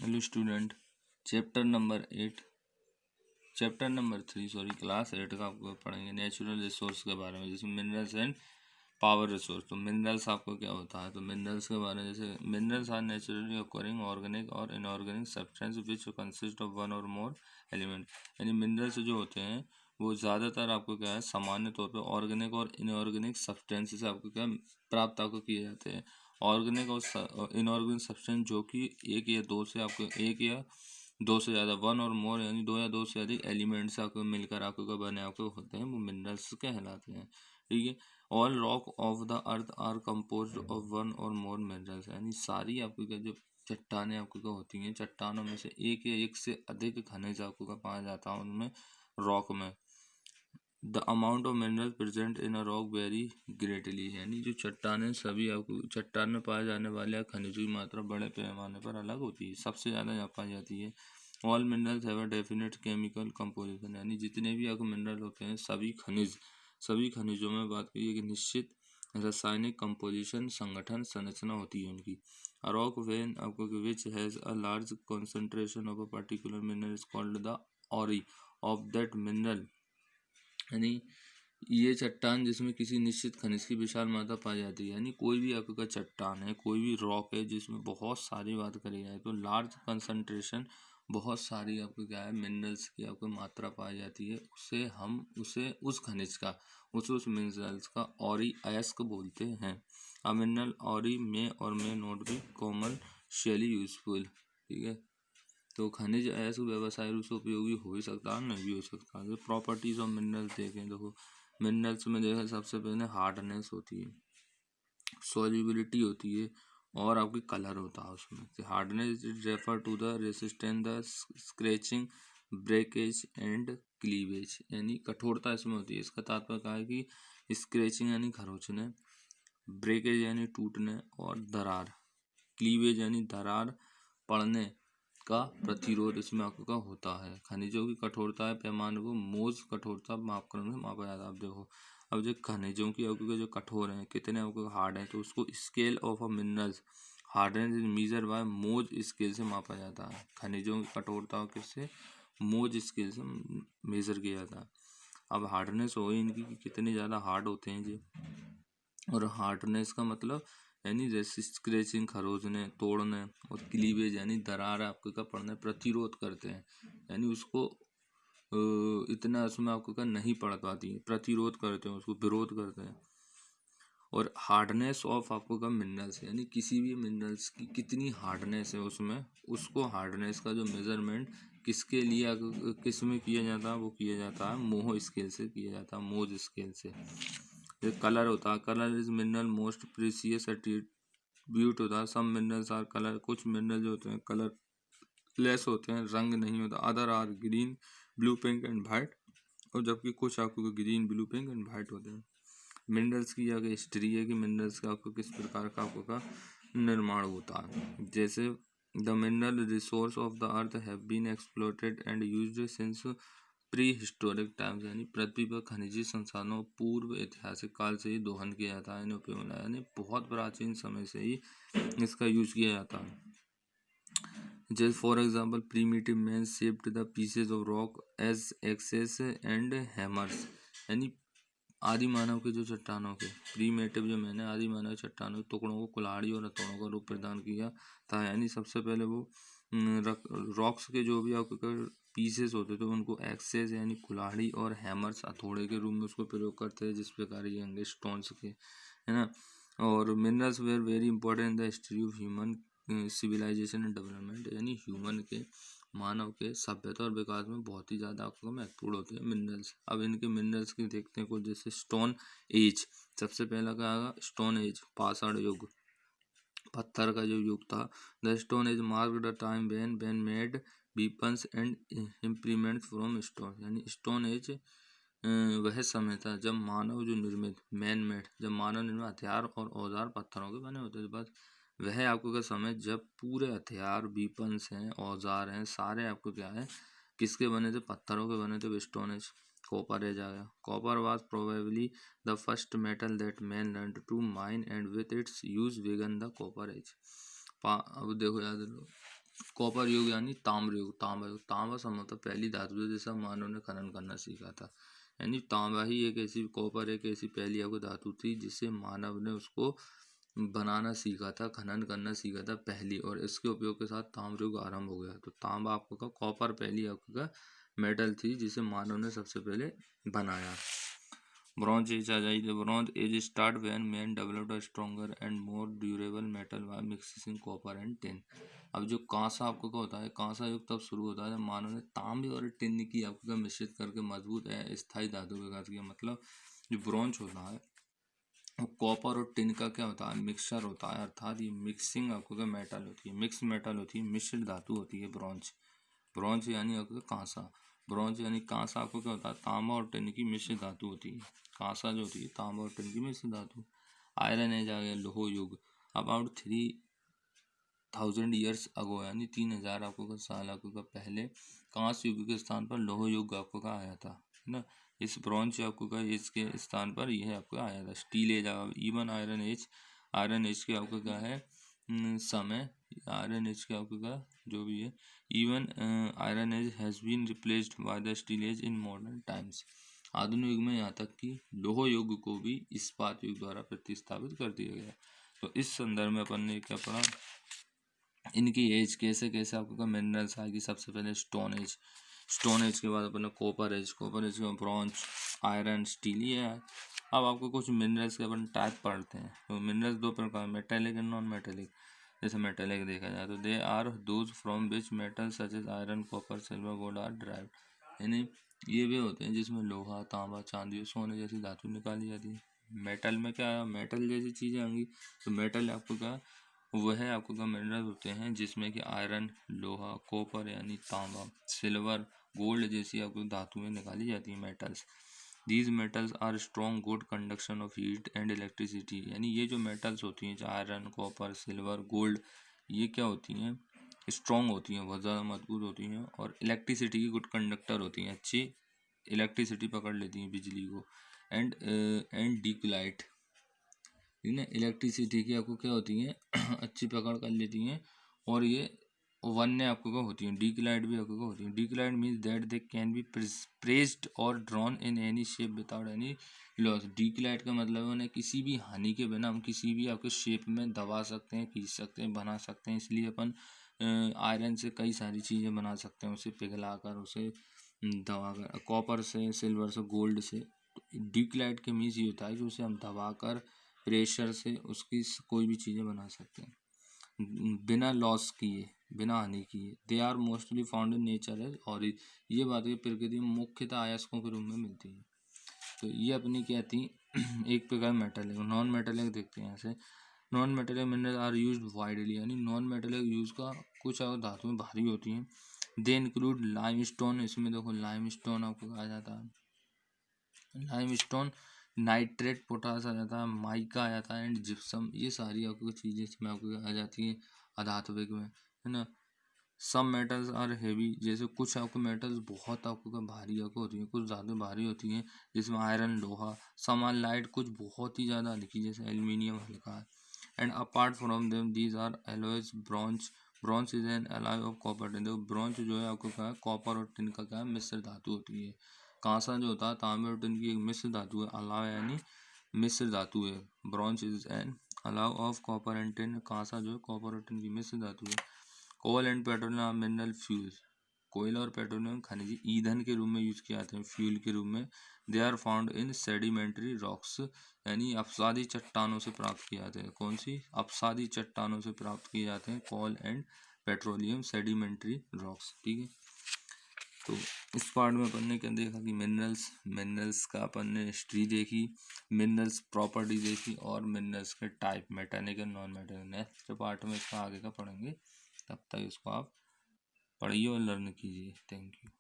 Hello student, chapter number 3 class 8 का आपको पढ़ेंगे नेचुरल रिसोर्स के बारे में, जिसमें मिनरल्स एंड पावर रिसोर्स। तो मिनरल्स आपको क्या होता है, तो मिनरल्स के बारे में, जैसे minerals are naturally occurring organic और inorganic substance which consist of one और मोर एलिमेंट। यानी मिनरल्स जो होते हैं वो ज़्यादातर आपको क्या है, सामान्य तौर पे ऑर्गेनिक और इनऑर्गेनिक सब्सटेंस से आपको क्या प्राप्त आपको किए जाते हैं। ऑर्गेनिक और इनऑर्गेनिक सब्सटेंस जो कि एक या दो से ज़्यादा वन और मोर यानी दो या दो से अधिक एलिमेंट्स आपको मिलकर आपको क्या बने आपको होते हैं, वो मिनरल्स कहलाते हैं। ठीक है। All rock of the earth are composed of one और मोर मिनरल्स। यानी सारी आपको क्या जो चट्टानें आपको क्या होती हैं, चट्टानों में से एक या एक से अधिक खनिज आपको क्या पाया जाता है उनमें, रॉक में। The amount of mineral present in a rock very greatly. यानी जो चट्टानें सभी आपको चट्टान में पाए जाने वाले खनिजों की मात्रा बड़े पैमाने पर अलग होती है, सबसे ज़्यादा यहाँ पाई जाती है। All minerals have a definite chemical composition. यानी जितने भी आपको मिनरल होते हैं, सभी खनिजों में बात करिए कि निश्चित रासायनिक कंपोजिशन, संगठन, संरचना होती है उनकी। अ रॉक वेन आपको which has a large concentration of a particular mineral is called the ऑरी of that mineral. यानी ये चट्टान जिसमें किसी निश्चित खनिज की विशाल मात्रा पाई जाती है। यानी कोई भी आपका चट्टान है, कोई भी रॉक है जिसमें बहुत सारी बात करी जाए तो लार्ज कंसंट्रेशन, बहुत सारी आपको क्या है मिनरल्स की आपको मात्रा पाई जाती है, उसे उस खनिज का उस मिनरल्स का ऑरी अयस्क बोलते हैं। अ मिनरल ऑरी में और may not be commercially useful. ठीक है। तो खनिज ऐसे व्यवसाय रूप से उपयोगी हो ही सकता है, नहीं भी हो सकता है। प्रॉपर्टीज ऑफ मिनरल्स देखें, देखो मिनरल्स में देखा सबसे पहले हार्डनेस होती है, सॉल्युबिलिटी होती है और आपकी कलर होता है उसमें। Hardness is refer to the resistant the scratching, breakage and cleavage. यानी कठोरता इसमें होती है। इसका तात्पर्य क्या है कि स्क्रैचिंग यानी खरोंचने, ब्रेकेज यानी टूटने और दरार, क्लीवेज यानी दरार पड़ने का प्रतिरोध इसमें आपको का होता है। खनिजों की कठोरता है पैमाने को मोज कठोरता मापक्रम में मापा जाता है। अब देखो, अब जो खनिजों की आपको जो कठोर हैं, कितने आपको हार्ड हैं, तो उसको scale of a minerals hardness is measure by मोज स्केल से मापा जाता है। खनिजों की कठोरता किससे, मोज स्केल से मेजर किया जाता है। अब हार्डनेस हो गई इनकी कि कितने ज़्यादा हार्ड होते हैं जी, और हार्डनेस का मतलब यानी जैसे स्क्रैचिंग खरोचने, तोड़ने, और क्लीवेज यानी दरार आपके का पड़ने प्रतिरोध करते हैं। यानी उसको इतना उसमें आपको का नहीं पड़ पाती है, प्रतिरोध करते हैं, उसको विरोध करते हैं। और हार्डनेस ऑफ आपको का मिनरल्स, यानी किसी भी मिनरल्स की कितनी हार्डनेस है उसमें, उसको हार्डनेस का जो मेजरमेंट किसके लिए किस में किया जाता है, वो किया जाता है मोह स्केल से किया जाता है, मोज स्केल से। ये कलर होता है, colour is mineral most precious attribute होता है। सब मिनरल्स आर कलर, कुछ मिनरल जो होते हैं कलर लेस होते हैं, रंग नहीं होता। Other are green, blue, pink and white, और जबकि कुछ आपको green, blue, pink and white होते हैं। मिनरल्स की आगे हिस्ट्री है कि मिनरल्स का आपको किस प्रकार का आपको का निर्माण होता है। जैसे the mineral resource of the earth have been exploited and used since prehistoric times. यानी पृथ्वी पर खनिजी संसाधनों पूर्व ऐतिहासिक काल से ही दोहन किया जाता है, इन्हें उपयोग में लाया, यानी बहुत प्राचीन समय से ही इसका यूज किया जाता है। जैसे for example primitive man shaped the pieces of rock as axes and hammers. यानी आदि मानव के जो चट्टानों के प्रीमेटिव जो मैंने आदि मानव चट्टानों के टुकड़ों को कुल्हाड़ी और हथौड़ों का रूप प्रदान किया था। यानी सबसे पहले वो रॉक्स के जो भी आपके पीसेस होते थे उनको एक्सेस यानी कुल्हाड़ी और हैमर्स हथौड़े के रूप में उसको प्रयोग करते हैं, जिस प्रकार ये होंगे स्टोन्स के, है ना। और minerals were very important in the history of human civilisation and development. यानी ह्यूमन के मानव के सभ्यता और विकास में बहुत ही ज़्यादा आपको महत्वपूर्ण होते हैं मिनरल्स। अब इनके मिनरल्स की देखते हैं कुछ, जैसे स्टोन एज। सबसे पहला क्या आएगा, स्टोन एज, पाषाण युग, पत्थर का जो युग था। The stone age mark the time when made weapons and implements from stone. यानी स्टोन एज वह समय था जब मानव जो निर्मित मैन मेड, जब मानव निर्मित हथियार और औजार पत्थरों के बने होते थे। बस वह आपको का समय जब पूरे हथियार, वीपन्स हैं, औजार हैं, सारे आपको क्या है किसके बने थे, पत्थरों के बने थे। Stone age. कॉपर एज आ गया। Copper was probably the first metal that man learn to mine and with its use began the copper age. अब देखो याद लो, कॉपर युग यानी ताम्र युग। तांबा युग, तांबा संभवतः पहली धातु है जिसका मानव ने खनन करना सीखा था। यानी तांबा ही एक ऐसी, कॉपर एक ऐसी पहली आपको धातु थी जिससे मानव ने उसको बनाना सीखा था, खनन करना सीखा था पहली, और इसके उपयोग के साथ ताम्र युग आरंभ हो गया। तो तांबा आपको का, कॉपर पहली आपको का मेटल थी जिसे मानव ने सबसे पहले बनाया। ब्रॉन्ज एज आ जाइए। The bronze age start when man developed a stronger and more durable metal by mixing copper and tin. अब जो कांसा आपको क्या होता है, कांसा युग तब शुरू होता है जब मानव ने तांबे और टिन की आपको क्या मिश्रित करके मजबूत स्थायी धातु विकास किया। मतलब जो ब्रॉन्ज होता है वो कॉपर और टिन का क्या होता है, मिक्सचर होता है, अर्थात ये मिक्सिंग आपको क्या मेटल होती है, मिक्स मेटल होती है, मिश्रित धातु होती है ब्रॉन्ज। ब्रॉन्ज यानी आपको कांसा, ब्रॉन्ज यानी कांसा आपको क्या होता है, तांबा और टिन की मिश्रित धातु होती है। कांसा जो होती है तांबा और टिन की मिश्रित धातु। आयरन एज आ गया, लोह युग। अबाउट 3000 ईयर्स अगो यानी 3000 आपको का साल आपको का पहले कांस्य युग के स्थान पर लोह युग आपको का आया था, है ना। इस ब्रॉन्ज आपको का इसके स्थान पर यह आपको आया था। Steel age, even iron age, iron age के आपको क्या है समय, आयरन एज के आपको का जो भी है, even iron age has been replaced by the steel age in modern times. आधुनिक युग में यहाँ तक कि लोह युग को भी इस्पात युग द्वारा प्रतिस्थापित कर दिया गया। तो इस संदर्भ में अपन ने क्या पढ़ा, इनकी एज कैसे कैसे आपको का मिनरल्स आएगी। सबसे पहले स्टोन एज, स्टोन एज के बाद अपन ने कॉपर एज, कॉपर एज के बाद ब्रॉन्ज, आयरन, स्टील, ये है। अब आपको कुछ मिनरल्स के अपन टाइप पढ़ते हैं। तो मिनरल्स दो प्रकार, मेटेलिक एंड नॉन मेटेलिक। जैसे मेटेलिक देखा जाए तो they are those from which metal such as iron, copper, silver, gold are derived. यानी ये वे होते हैं जिसमें लोहा, तांबा, चांदी और सोने जैसी धातु निकाली जाती है। मेटल में क्या है, मेटल जैसी चीज़ें होंगी। तो मेटल आपको क्या, वह आपको का मिनरल होते हैं जिसमें कि आयरन, लोहा, कॉपर यानी तांबा, सिल्वर, गोल्ड जैसी आपको धातुएं निकाली जाती हैं, metals. These metals are strong good conduction of heat and electricity. यानी ये जो मेटल्स होती हैं, आयरन, कॉपर, सिल्वर, गोल्ड, ये क्या होती हैं, स्ट्रॉन्ग होती हैं, बहुत ज़्यादा मजबूत होती हैं, और इलेक्ट्रिसिटी की गुड कंडक्टर होती हैं, अच्छी इलेक्ट्रिसिटी पकड़ लेती हैं, बिजली को। एंड डिक्लाइट, ठीक है, इलेक्ट्रिसिटी की आपको क्या होती हैं अच्छी पकड़ कर लेती हैं, और ये वन्य आपको क्या होती हैं, डिक्लाइट भी आपको क्या होती हैं। Ductile means that they can be pressed और drawn in any shape without any loss. Ductile का मतलब है उन्हें किसी भी हानि के बिना हम किसी भी आपके शेप में दबा सकते हैं, खींच सकते हैं, बना सकते हैं। इसलिए अपन आयरन से कई सारी चीज़ें बना सकते हैं, उसे पिघला कर, उसे दबा कर, कॉपर से, सिल्वर से, गोल्ड से। डिक्लाइट के मीन्स ये होता है कि उसे हम दबा कर, प्रेशर से उसकी कोई भी चीज़ें बना सकते हैं बिना लॉस किए, बिना हानि किए। They are mostly found in nature as, और ये बातें प्रकृति में मुख्यतः अयस्कों के रूप में मिलती हैं। तो ये अपनी क्या थी एक प्रकार मेटल है। नॉन मेटेलिक देखते हैं यहाँ से। Non metallic mineral are use widely, यानी नॉन मेटेलिक यूज का कुछ और धातुएं भारी होती हैं। दे इंक्लूड लाइम स्टोन, इसमें देखो लाइम स्टोन आपको कहा जाता है, लाइम स्टोन, नाइट्रेट पोटास आ जाता है, माइका आ जाता है, एंड जिप्सम। ये सारी आपको चीज़ें इसमें आपको आ जाती हैं अधात्विक में, है ना। सब मेटल्स आर हेवी, जैसे कुछ आपको मेटल्स बहुत आपको का भारी आपको होती हैं, कुछ ज़्यादा भारी होती हैं, जिसमें आयरन, लोहा। सम आर लाइट, कुछ बहुत ही ज़्यादा हल्की, जैसे एल्यूमिनियम हल्का है। And apart from them these are alloys bronze, bronze is an alloy of copper tin. देखो ब्रॉन्ज जो है आपको क्या है, कॉपर और टिन का क्या है, मिश्र धातु होती है। कांसा जो होता है तांबे और टिन की एक मिश्र धातु है, अलाव यानी मिश्र धातु है। ब्रॉन्ज इज एन अलाव ऑफ कॉपर एंड टिन, कांसा जो है कॉपर और टिन की मिश्र धातु है। Coal and petroleum are mineral fuels, कोयला और पेट्रोलियम खनिज ईंधन के रूप में यूज किए जाते हैं, फ्यूल के रूप में। They are found in sedimentary rocks, यानी अपसादी चट्टानों से प्राप्त किए जाते हैं। कौन सी अपसादी चट्टानों से प्राप्त किए जाते हैं, कोल एंड पेट्रोलियम सेडिमेंट्री रॉक्स, ठीक है। तो इस पार्ट में अपन ने क्या देखा कि मिनरल्स, मिनरल्स का अपन ने हिस्ट्री देखी, मिनरल्स प्रॉपर्टी देखी, और मिनरल्स के type, metallic and non metallic. Next part में इसका आगे का पढ़ेंगे, तब तक इसको आप पढ़िए और लर्न कीजिए। Thank you.